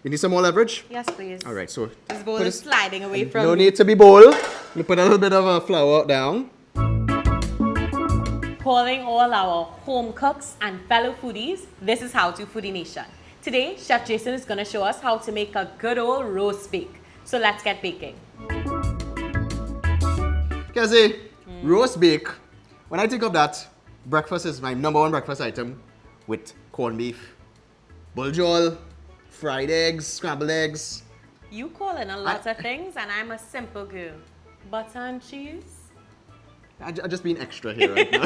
You need some more leverage? Yes, please. All right, so This bowl is sliding away from no me. need to be bold. We put a little bit of flour down. Calling all our home cooks and fellow foodies, this is How to Foodie Nation. Today, Chef Jason is going to show us how to make a good old roast bake. So let's get baking. Kazi, roast bake. When I think of that, breakfast is my number one breakfast item with corned beef, Buljol, fried eggs, scrambled eggs. You call in a lot of things and I'm a simple girl. Butter and cheese? I'm just being extra here right now.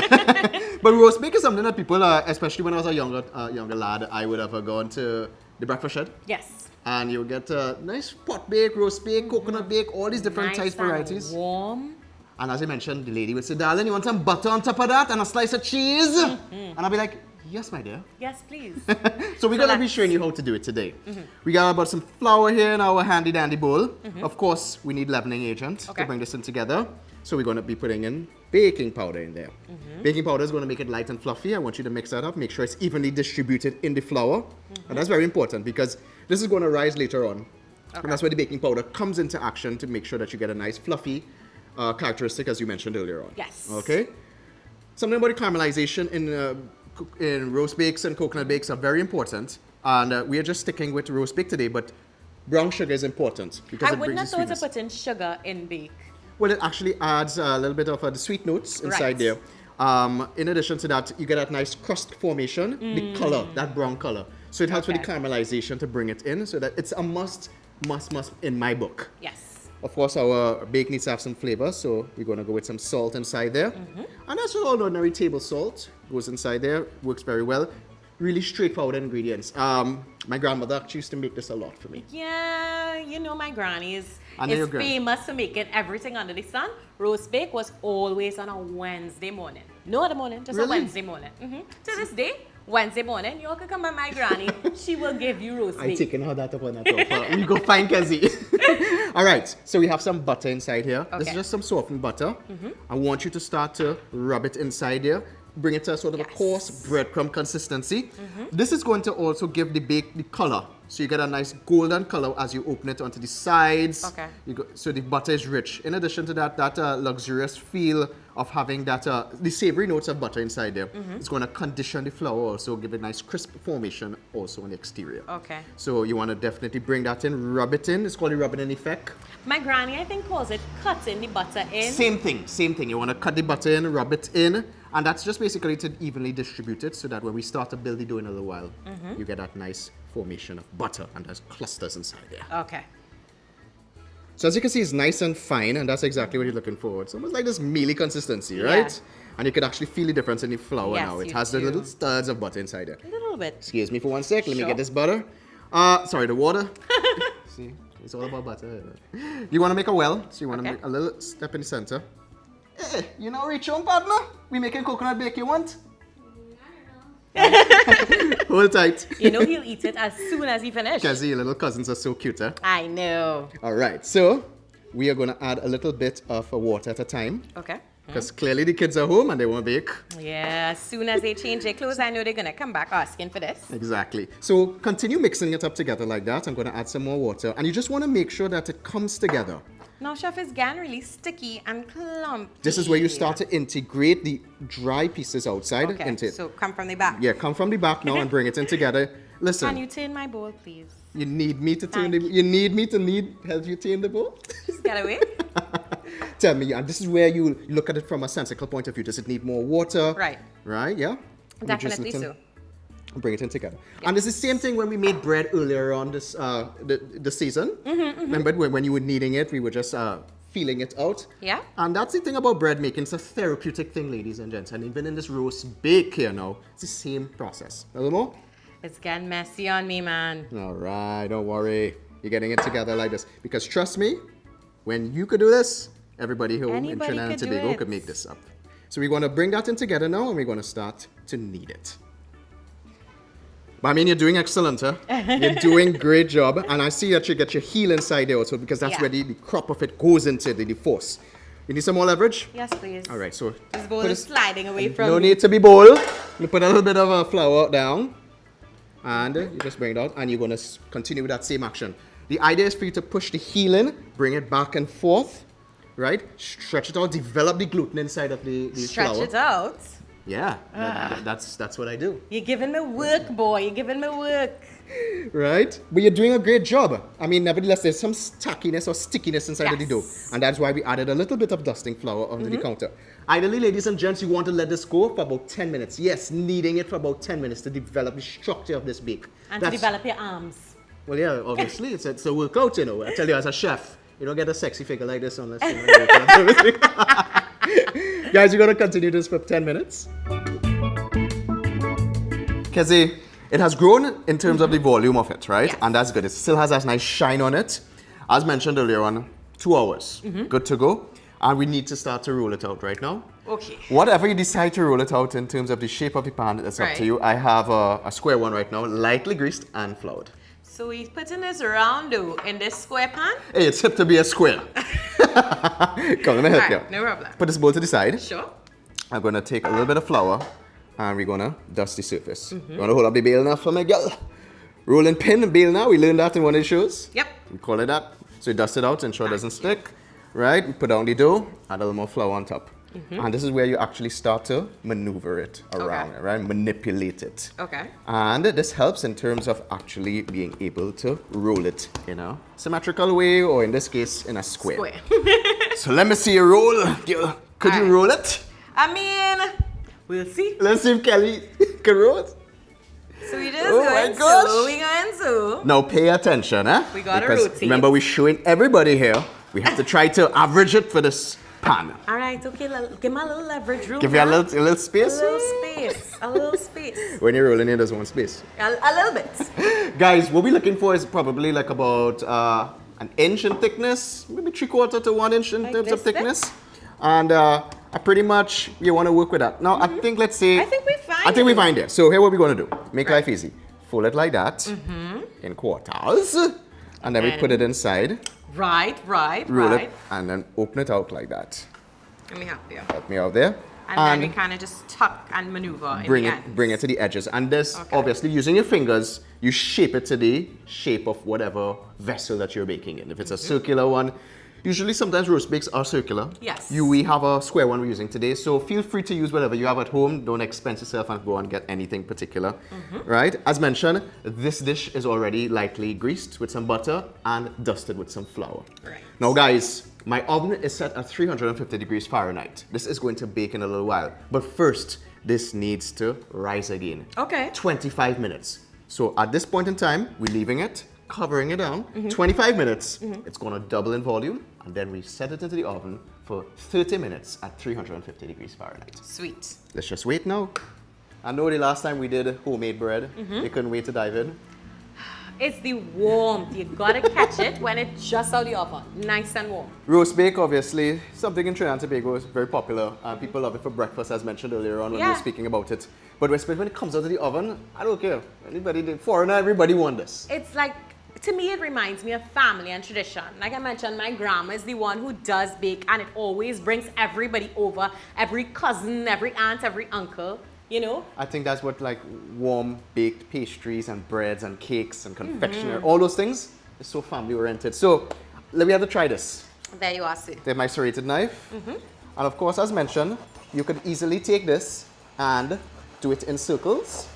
But roast bake is something that people, especially when I was a younger lad, I would have gone to the breakfast shed. Yes. And you get a nice pot bake, roast bake, coconut bake, all these different Nice types and varieties. warm. And as I mentioned, the lady would say, darling, you want some butter on top of that and a slice of cheese? And I'll be like, yes, my dear. Yes, please. So we're going to be showing you how to do it today. We got about some flour here in our handy dandy bowl. Of course, we need leavening agent to bring this in together. So we're going to be putting in baking powder in there. Baking powder is going to make it light and fluffy. I want you to mix that up. Make sure it's evenly distributed in the flour. And that's very important because this is going to rise later on. And that's where the baking powder comes into action to make sure that you get a nice fluffy characteristic as you mentioned earlier on. Yes. Okay? Something about the caramelization in roast bakes and coconut bakes are very important. And we are just sticking with roast bake today, but brown sugar is important because I it wouldn't brings have the thought to sweetness. put in sugar in bake. Well, it actually adds a little bit of the sweet notes inside there. In addition to that, you get that nice crust formation, the color, that brown color. So it helps with the caramelization to bring it in so that it's a must in my book. Yes. Of course, our bake needs to have some flavor, so we're going to go with some salt inside there. And that's just ordinary table salt. Goes inside there, works very well. Really straightforward ingredients. My grandmother actually used to make this a lot for me. Yeah, you know my granny is your granny. famous for making everything under the sun. Roast bake was always on a Wednesday morning. No other morning, just a Wednesday morning. To this day, Wednesday morning, you all can come by my granny. She will give you roast bake. I'm taking her that up on that offer. We go find Kazi. All right, so we have some butter inside here. This is just some softened butter. I want you to start to rub it inside here. Bring it to a sort of a coarse breadcrumb consistency. This is going to also give the bake the color. So you get a nice golden color as you open it onto the sides. Okay. So the butter is rich. In addition to that, that luxurious feel of having that, the savory notes of butter inside there. It's going to condition the flour also, give it a nice crisp formation also on the exterior. Okay. So you want to definitely bring that in, rub it in. It's called the rubbing in effect. My granny, I think, calls it cutting the butter in. Same thing. You want to cut the butter in, rub it in, and that's just basically to evenly distribute it so that when we start to build the dough in a little while, you get that nice formation of butter and there's clusters inside there. Okay. So as you can see, it's nice and fine, and that's exactly what you're looking for. It's almost like this mealy consistency, right? And you can actually feel the difference in the flour now. It has the little studs of butter inside there. A little bit. Excuse me for one sec. Let me get this butter. Sorry, the water. See, it's all about butter. You want to make a well, so you want to make a little step in the center. Hey, you know, reach on, partner. We making coconut bake. You want? Hold tight. You know he'll eat it as soon as he finishes. Kazi, your little cousins are so cute, eh? I know. All right, so we are going to add a little bit of water at a time. Okay. Because clearly the kids are home and they want to bake. Yeah, as soon as they change their clothes, I know they're going to come back asking for this. Exactly. So continue mixing it up together like that. I'm going to add some more water. And you just want to make sure that it comes together. Now, Chef, it's getting really sticky and clumpy. This is where you start to integrate the dry pieces outside into it. So come from the back. Yeah, come from the back now and bring it in together. Listen. Can you turn my bowl, please? You need me to turn the you need me to help you turn the bowl? Just get away. Tell me, and this is where you look at it from a sensical point of view. Does it need more water? Right. Right, yeah? Definitely so. Bring it in together. Yes. And it's the same thing when we made bread earlier on this the season. Remember when you were kneading it, we were just feeling it out. Yeah. And that's the thing about bread making. It's a therapeutic thing, ladies and gents. And even in this roast bake here now, it's the same process. A little more? It's getting messy on me, man. All right, don't worry. You're getting it together like this. Because trust me, when you could do this, everybody home in Trinidad and Tobago could make this up. So we're going to bring that in together now, and we're going to start to knead it. But I mean, you're doing excellent, huh? You're doing great job. And I see that you get your heel inside there also, because that's where the crop of it goes into the force. You need some more leverage? Yes, please. All right, so this bowl is sliding away from no me. need to be bold. You put a little bit of flour down. And you just bring it out, and you're going to continue with that same action. The idea is for you to push the heel in, bring it back and forth, right? Stretch it out, develop the gluten inside of the flour. Stretch it out. Yeah, that's what I do. You're giving me work, boy. You're giving me work. Right? But you're doing a great job. I mean, nevertheless, there's some tackiness or stickiness inside of the dough. And that's why we added a little bit of dusting flour onto the counter. Ideally, ladies and gents, you want to let this go for about 10 minutes. Yes, kneading it for about 10 minutes to develop the structure of this bake. And to develop your arms. Well, yeah, obviously. It's a workout, you know. I tell you, as a chef, you don't get a sexy figure like this unless you know, guys, you're going to continue this for 10 minutes. Kezi, it has grown in terms of the volume of it, right? Yes. And that's good. It still has that nice shine on it. As mentioned earlier on, 2 hours. Good to go. And we need to start to roll it out right now. Okay. Whatever you decide to roll it out in terms of the shape of the pan, it's up to you. I have a square one right now, lightly greased and floured. So he's putting this round dough in this square pan? Hey, it's hip to be a square. Come, let me help you. No problem. Put this bowl to the side. Sure. I'm going to take a little bit of flour and we're going to dust the surface. You want to hold up the bail now for me, girl? Rolling pin and bail now. We learned that in one of the shows. Yep. We call it that. So you dust it out, ensure it doesn't stick. Right? We put down the dough, add a little more flour on top. And this is where you actually start to maneuver it around, right? Manipulate it. Okay. And this helps in terms of actually being able to roll it in a symmetrical way, or in this case, in a square. So let me see you roll. Girl, could you roll it? I mean, we'll see. Let's see if Kelly can roll it. So we just Oh my gosh. we going to. Now pay attention, huh? We gotta because rotate. remember, we're showing everybody here. We have to try to average it for this pan. All right, okay, give me a little leverage room. Give you a little space. A little space. A little space. When you're rolling, there's one space. A little bit. Guys, what we're looking for is probably like about an inch in thickness, maybe 3/4 to 1 inch in Like terms of this thickness. And I pretty much, you want to work with that. Now, I think, let's say... I think we find I think we find it. So here what we're going to do. Make life easy. Fold it like that in quarters. And then we put it inside. Right. Roll it. And then open it out like that. Let me help you. Help me out there. And then we kind of just tuck and maneuver bring in it the ends. bring it to the edges, and this obviously using your fingers you shape it to the shape of whatever vessel that you're baking in. If it's a circular one, usually sometimes roast bakes are circular. Yes. We have a square one we're using today, so feel free to use whatever you have at home. Don't expense yourself and go and get anything particular. Right? As mentioned, this dish is already lightly greased with some butter and dusted with some flour. Right. Now guys, my oven is set at 350 degrees Fahrenheit. This is going to bake in a little while. But first, this needs to rise again. Okay. 25 minutes. So at this point in time, we're leaving it, covering it down. 25 minutes, it's going to double in volume. And then we set it into the oven for 30 minutes at 350 degrees Fahrenheit. Sweet. Let's just wait now. I know the last time we did homemade bread, you couldn't wait to dive in. It's the warmth. You gotta catch it when it's just out the oven. Nice and warm. Roast bake, obviously, something in Trinidad and Tobago is very popular. People love it for breakfast, as mentioned earlier on when we were speaking about it. But when it comes out of the oven, I don't care. Anybody, foreigner, everybody wants this. It's like, to me, it reminds me of family and tradition. Like I mentioned, my grandma is the one who does bake, and it always brings everybody over. Every cousin, every aunt, every uncle. You know? I think that's what like warm baked pastries and breads and cakes and confectionery, all those things is so family oriented. So let me have to try this. There you are, see. Take my serrated knife. And of course, as mentioned, you could easily take this and do it in circles.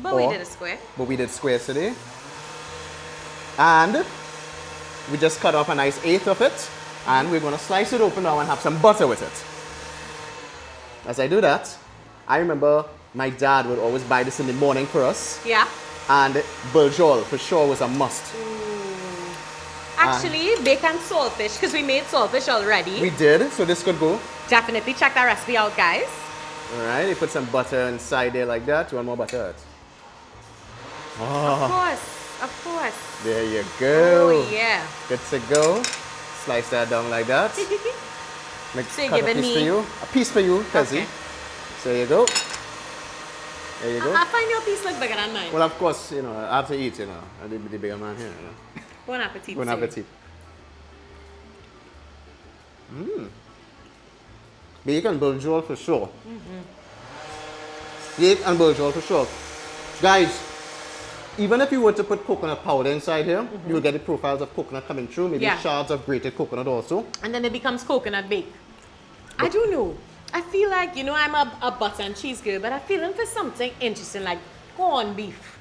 But we did a square. But we did squares today. And we just cut off a nice 1/8 of it. And we're going to slice it open now and have some butter with it. As I do that, I remember my dad would always buy this in the morning for us. Yeah. And Buljol for sure was a must. Actually, bacon saltfish, because we made saltfish already. We did, so this could go. Definitely check that recipe out, guys. All right, you put some butter inside there like that. You want more butter? Of course, of course. There you go. Oh, yeah. Good to go. Slice that down like that. So you're cut giving a piece me... for you. A piece for you, Kazi. Okay. So there you go. There you go. I find your piece look bigger than mine. Well, of course, you know, I have to eat, you know. I'm the bigger man here, you know. Bon appetit. Bon appetit. Bacon Buljol for sure. Steak and Buljol for sure. Guys, even if you were to put coconut powder inside here, you'll get the profiles of coconut coming through, maybe shards of grated coconut also. And then it becomes coconut bake. I don't know. I feel like, you know, I'm a butter and cheese girl, but I'm feeling for something interesting like corned beef.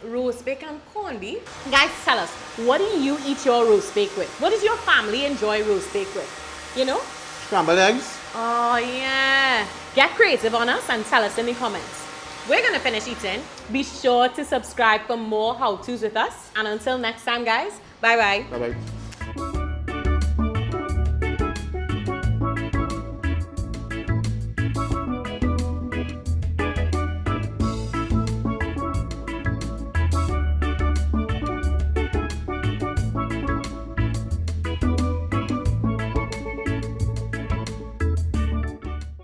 Roast bacon, corned beef. Guys, tell us, what do you eat your roast bake with? What does your family enjoy roast bake with? You know? Scrambled eggs. Oh, yeah. Get creative on us and tell us in the comments. We're going to finish eating. Be sure to subscribe for more how-tos with us. And until next time, guys, bye-bye. Bye-bye.